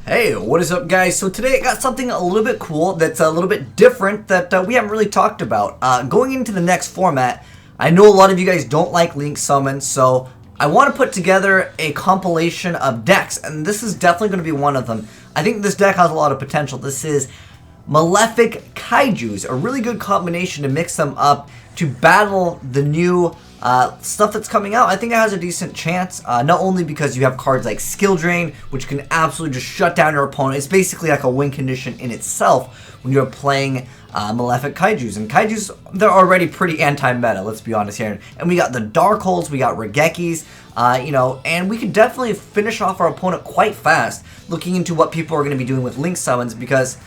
Hey, what is up guys? So today I got something a little bit cool that's a little bit different that we haven't really talked about. Going into the next format, I know a lot of you guys don't like link summons, so I want to put together a compilation of decks, and this is definitely going to be one of them. I think this deck has a lot of potential. This is Malefic Kaijus, a really good combination to mix them up to battle the new stuff that's coming out. I think it has a decent chance, not only because you have cards like Skill Drain, which can absolutely just shut down your opponent. It's basically like a win condition in itself when you're playing Malefic Kaijus. And Kaijus, they're already pretty anti-meta, let's be honest here. And we got the Dark Holes, we got Regekis, and we can definitely finish off our opponent quite fast, looking into what people are going to be doing with link summons, because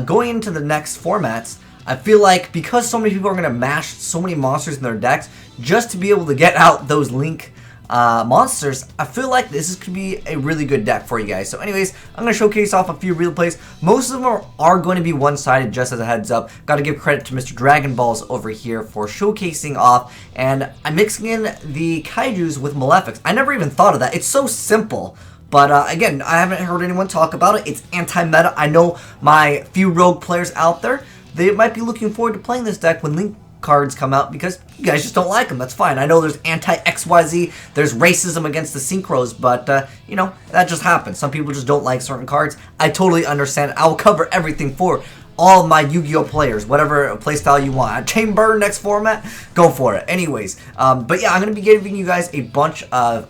going into the next formats, I feel like because so many people are going to mash so many monsters in their decks just to be able to get out those link monsters, I feel like this could be a really good deck for you guys. So anyways, I'm going to showcase off a few real plays. Most of them are going to be one-sided, just as a heads up. Got to give credit to Mr. Dragonballs over here for showcasing off, and I'm mixing in the Kaijus with Malefics. I never even thought of that. It's so simple. But again, I haven't heard anyone talk about it. It's anti-meta. I know my few rogue players out there, they might be looking forward to playing this deck when link cards come out because you guys just don't like them. That's fine. I know there's anti-XYZ, there's racism against the synchros, but that just happens. Some people just don't like certain cards. I totally understand. I will cover everything for all my Yu-Gi-Oh players, whatever playstyle you want. Chamber next format, go for it. Anyways, but yeah, I'm going to be giving you guys a bunch of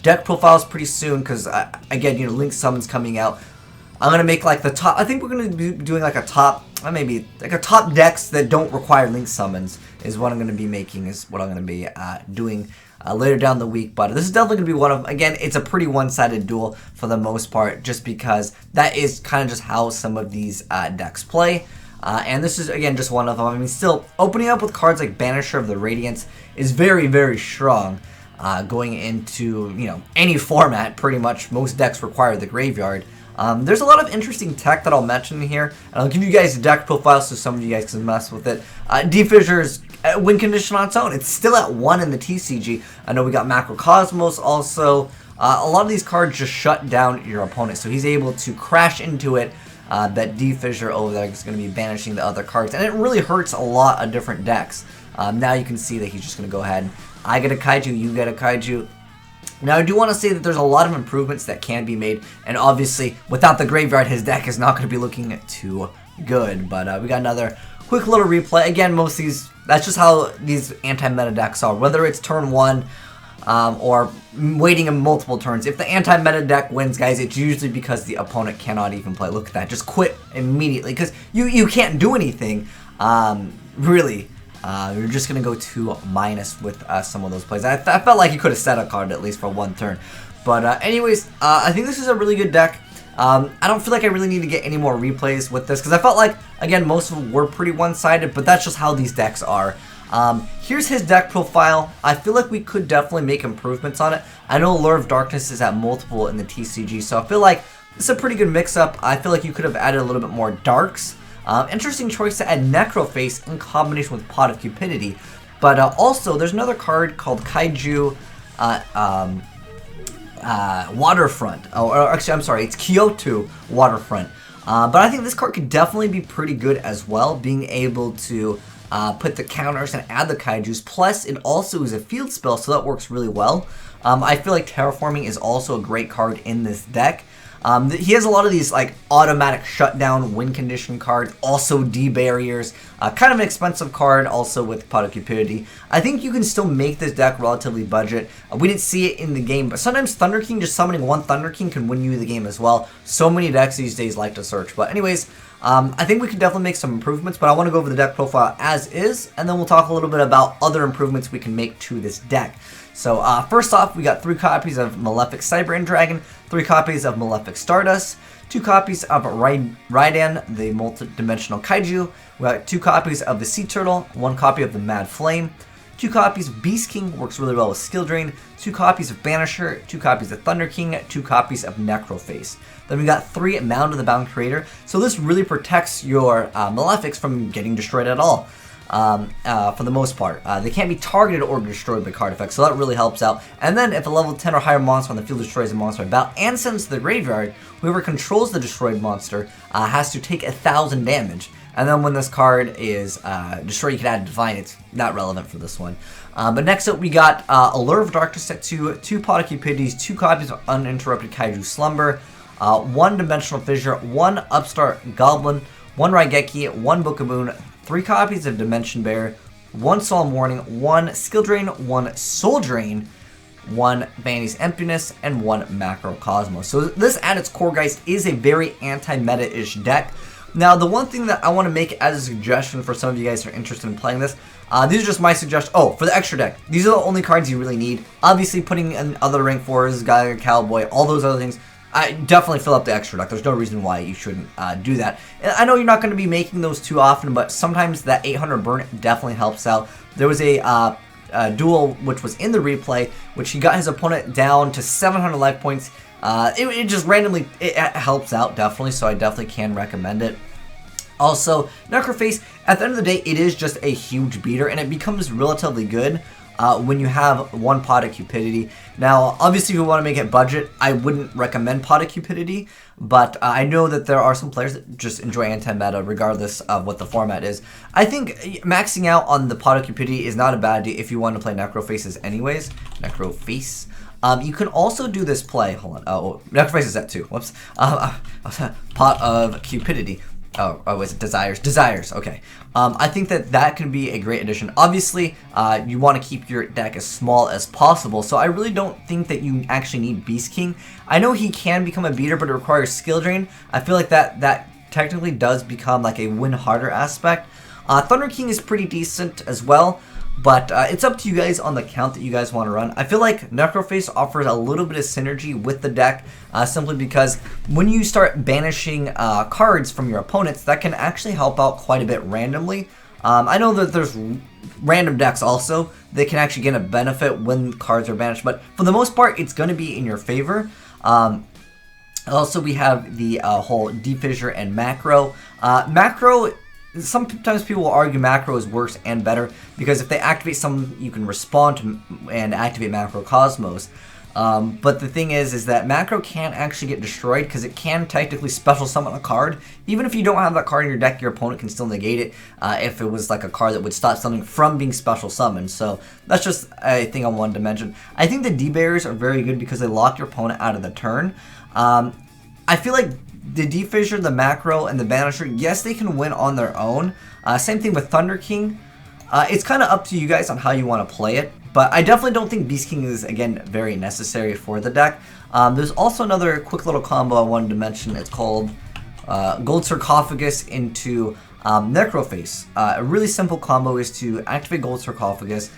deck profiles pretty soon because, again, link summons coming out. I'm going to make like the top, I think we're going to be doing like a top, maybe like a top decks that don't require link summons is what I'm going to be making, is what I'm going to be doing later down the week. But this is definitely going to be one of, again, it's a pretty one-sided duel for the most part, just because that is kind of just how some of these decks play. And this is, again, just one of them. I mean, still, opening up with cards like Banisher of the Radiance is very, very strong. Going into, any format, pretty much, most decks require the graveyard. There's a lot of interesting tech that I'll mention here, and I'll give you guys a deck profile so some of you guys can mess with it. D-Fissure's win condition on its own. It's still at 1 in the TCG. I know we got Macrocosmos also. A lot of these cards just shut down your opponent, so he's able to crash into it. That D-Fissure over there is going to be banishing the other cards, and it really hurts a lot of different decks. Now you can see that he's just going to go ahead. I get a Kaiju, you get a Kaiju. Now, I do want to say that there's a lot of improvements that can be made, and obviously, without the graveyard, his deck is not going to be looking too good. But we got another quick little replay. Again, most of these, that's just how these anti-meta decks are, whether it's turn 1 or waiting in multiple turns. If the anti-meta deck wins, guys, it's usually because the opponent cannot even play. Look at that, just quit immediately, because you can't do anything, really. You're just going to go to minus with some of those plays. I felt like you could have set a card at least for one turn. But anyways, I think this is a really good deck. I don't feel like I really need to get any more replays with this, because I felt like, again, most of them were pretty one-sided, but that's just how these decks are. Here's his deck profile. I feel like we could definitely make improvements on it. I know Lure of Darkness is at multiple in the TCG, so I feel like it's a pretty good mix-up. I feel like you could have added a little bit more Darks. Interesting choice to add Necroface in combination with Pot of Cupidity. But also, there's another card called Kaiju Waterfront. Or actually, I'm sorry, it's Kyoto Waterfront. But I think this card could definitely be pretty good as well, being able to put the counters and add the Kaijus. Plus, it also is a field spell, so that works really well. I feel like Terraforming is also a great card in this deck. He has a lot of these like automatic shutdown win condition cards, also D-barriers, kind of an expensive card also with Pot of Cupidity. I think you can still make this deck relatively budget. We didn't see it in the game, but sometimes Thunder King, just summoning one Thunder King can win you the game as well. So many decks these days like to search. But anyways, I think we could definitely make some improvements, but I want to go over the deck profile as is, and then we'll talk a little bit about other improvements we can make to this deck. So first off, we got 3 copies of Malefic Cyber-Dragon, 3 copies of Malefic Stardust, 2 copies of Raidan, the multi-dimensional Kaiju, we got 2 copies of the Sea Turtle, 1 copy of the Mad Flame, 2 copies of Beast King, works really well with Skill Drain, 2 copies of Banisher, 2 copies of Thunder King, 2 copies of Necroface. Then we got 3 Mound of the Bound Creator, so this really protects your Malefics from getting destroyed at all. for the most part. They can't be targeted or destroyed by card effects, so that really helps out. And then if a level 10 or higher monster on the field destroys a monster by battle and sends to the graveyard, whoever controls the destroyed monster has to take 1,000 damage. And then when this card is destroyed, you can add Divine. It's not relevant for this one. But next up, we got Allure of Darkness set to 2 Pot of Cupidities, 2 copies of Uninterrupted Kaiju Slumber, 1 Dimensional Fissure, 1 Upstart Goblin, 1 Raigeki, 1 Book of Moon, 3 copies of Dimension Bear, 1 Solemn Warning, 1 Skill Drain, 1 Soul Drain, 1 Vanity's Emptiness, and 1 Macrocosmos. So this at its core, guys, is a very anti-meta-ish deck. Now, the one thing that I want to make as a suggestion for some of you guys who are interested in playing this, these are just my suggestions. Oh, for the extra deck, these are the only cards you really need. Obviously, putting in other rank 4s, Guy, Cowboy, all those other things, I definitely fill up the extra deck. There's no reason why you shouldn't do that. And I know you're not going to be making those too often, but sometimes that 800 burn definitely helps out. There was a duel which was in the replay, which he got his opponent down to 700 life points. It just randomly, it helps out definitely, so I definitely can recommend it. Also, Necroface, at the end of the day, it is just a huge beater, and it becomes relatively good when you have 1 Pot of Cupidity. Now, obviously, if you want to make it budget, I wouldn't recommend Pot of Cupidity, but I know that there are some players that just enjoy anti-meta regardless of what the format is. I think maxing out on the Pot of Cupidity is not a bad idea if you want to play Necrofaces anyways. Necroface. You can also do this play. Hold on. Oh, Necroface is at 2. Whoops. Pot of Cupidity. Oh, is it Desires? Desires, okay. I think that can be a great addition. Obviously, you want to keep your deck as small as possible, so I really don't think that you actually need Beast King. I know he can become a beater, but it requires skill drain. I feel like that technically does become like a win harder aspect. Thunder King is pretty decent as well, but it's up to you guys on the count that you guys want to run. I feel like Necroface offers a little bit of synergy with the deck, simply because when you start banishing cards from your opponents, that can actually help out quite a bit randomly. I know that there's random decks also that can actually get a benefit when cards are banished, but for the most part, it's going to be in your favor. Also, we have the whole Defissure and Macro. Macro, sometimes people will argue Macro is worse and better, because if they activate some, you can respond to and activate Macrocosmos. But the thing is that Macro can't actually get destroyed, because it can technically special summon a card. Even if you don't have that card in your deck, your opponent can still negate it if it was like a card that would stop something from being special summoned. So that's just a thing I wanted to mention. I think the D-Barriers are very good because they lock your opponent out of the turn. I feel like the Defissure, the Macro, and the Banisher, yes, they can win on their own. Same thing with Thunder King. It's kind of up to you guys on how you want to play it, but I definitely don't think Beast King is, again, very necessary for the deck. There's also another quick little combo I wanted to mention. It's called Gold Sarcophagus into Necroface. A really simple combo is to activate Gold Sarcophagus,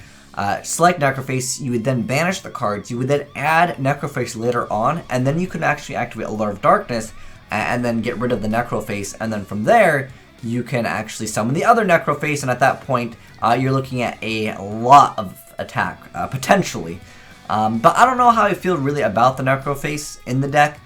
select Necroface, you would then banish the cards, you would then add Necroface later on, and then you can actually activate Allure of Darkness, and then get rid of the Necroface, and then from there, you can actually summon the other Necroface, and at that point, you're looking at a lot of attack, potentially. But I don't know how I feel really about the Necroface in the deck.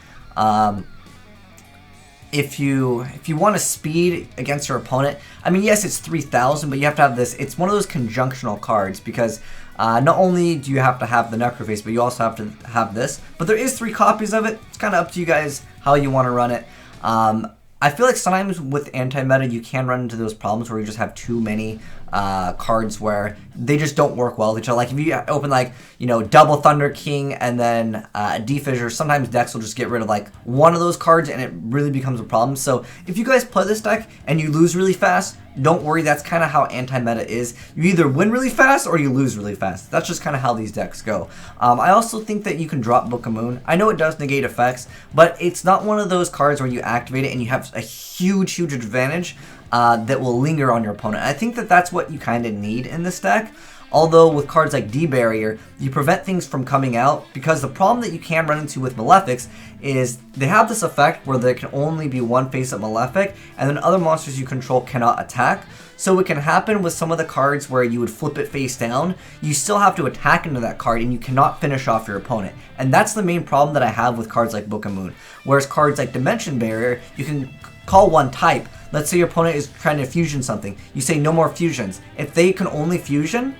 If you want to speed against your opponent, I mean, yes, it's 3,000, but you have to have this. It's one of those conjunctional cards, because not only do you have to have the Necroface, but you also have to have this. But there is 3 copies of it. It's kind of up to you guys how you want to run it. I feel like sometimes with anti-meta, you can run into those problems where you just have too many cards where they just don't work well with each other. Like if you open like, you know, double Thunder King and then Defissure, sometimes decks will just get rid of like one of those cards and it really becomes a problem. So if you guys play this deck and you lose really fast, don't worry, that's kind of how anti-meta is. You either win really fast or you lose really fast. That's just kind of how these decks go. I also think that you can drop Book of Moon. I know it does negate effects, but it's not one of those cards where you activate it and you have a huge advantage that will linger on your opponent. I think that that's what you kind of need in this deck. Although with cards like D-Barrier, you prevent things from coming out, because the problem that you can run into with Malefics is they have this effect where there can only be one face-up Malefic, and then other monsters you control cannot attack. So it can happen with some of the cards where you would flip it face down, you still have to attack into that card and you cannot finish off your opponent. And that's the main problem that I have with cards like Book of Moon. Whereas cards like Dimension Barrier, you can call one type, let's say your opponent is trying to fusion something. You say no more fusions. If they can only fusion,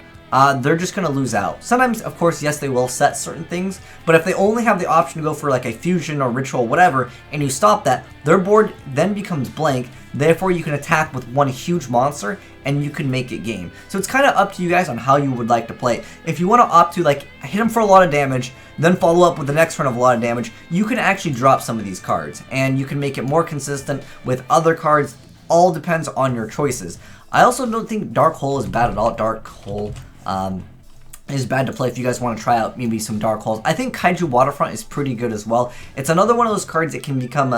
they're just going to lose out. Sometimes, of course, yes, they will set certain things, but if they only have the option to go for like a fusion or ritual, whatever, and you stop that, their board then becomes blank. Therefore, you can attack with one huge monster, and you can make it game. So it's kind of up to you guys on how you would like to play. If you want to opt to like hit them for a lot of damage, then follow up with the next turn of a lot of damage, you can actually drop some of these cards, and you can make it more consistent with other cards. All depends on your choices. I also don't think Dark Hole is bad at all. Dark Hole is bad to play if you guys want to try out maybe some Dark Holes. I think Kaiju Waterfront is pretty good as well. It's another one of those cards that can become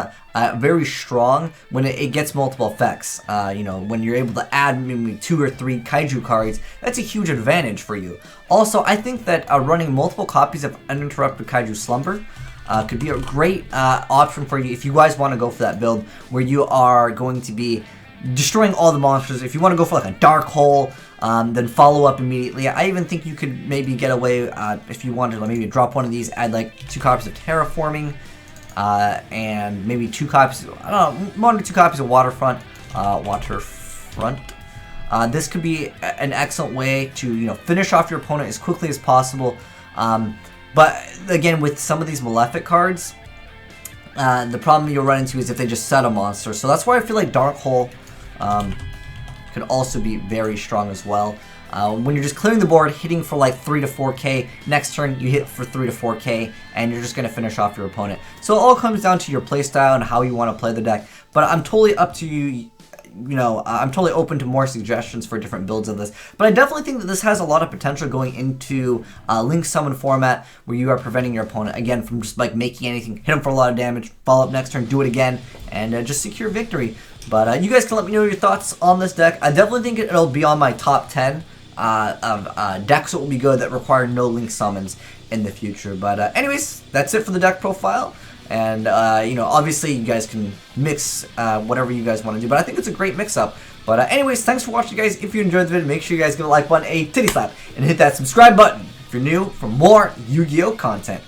very strong when it gets multiple effects. You know, when you're able to add maybe 2 or 3 Kaiju cards, that's a huge advantage for you. Also, I think that running multiple copies of Uninterrupted Kaiju Slumber could be a great option for you if you guys want to go for that build where you are going to be destroying all the monsters. If you want to go for like a Dark Hole, then follow up immediately. I even think you could maybe get away if you wanted to maybe drop one of these, add like 2 copies of Terraforming, and maybe 2 copies, I don't know, 1 or 2 copies of Waterfront. This could be an excellent way to, you know, finish off your opponent as quickly as possible. But again, with some of these Malefic cards, the problem you'll run into is if they just set a monster. So that's why I feel like Dark Hole could also be very strong as well. When you're just clearing the board, hitting for like 3 to 4k, next turn you hit for 3 to 4k, and you're just going to finish off your opponent. So it all comes down to your playstyle and how you want to play the deck. But I'm totally up to you. You know, I'm totally open to more suggestions for different builds of this. But I definitely think that this has a lot of potential going into Link Summon format where you are preventing your opponent, again, from just like making anything, hit them for a lot of damage, follow up next turn, do it again, and just secure victory. But you guys can let me know your thoughts on this deck. I definitely think it'll be on my top 10 of decks that will be good that require no Link Summons in the future. But anyways, that's it for the deck profile. And, you know, obviously you guys can mix whatever you guys want to do, but I think it's a great mix-up. But anyways, thanks for watching, guys. If you enjoyed the video, make sure you guys give a like button a titty slap and hit that subscribe button if you're new for more Yu-Gi-Oh content.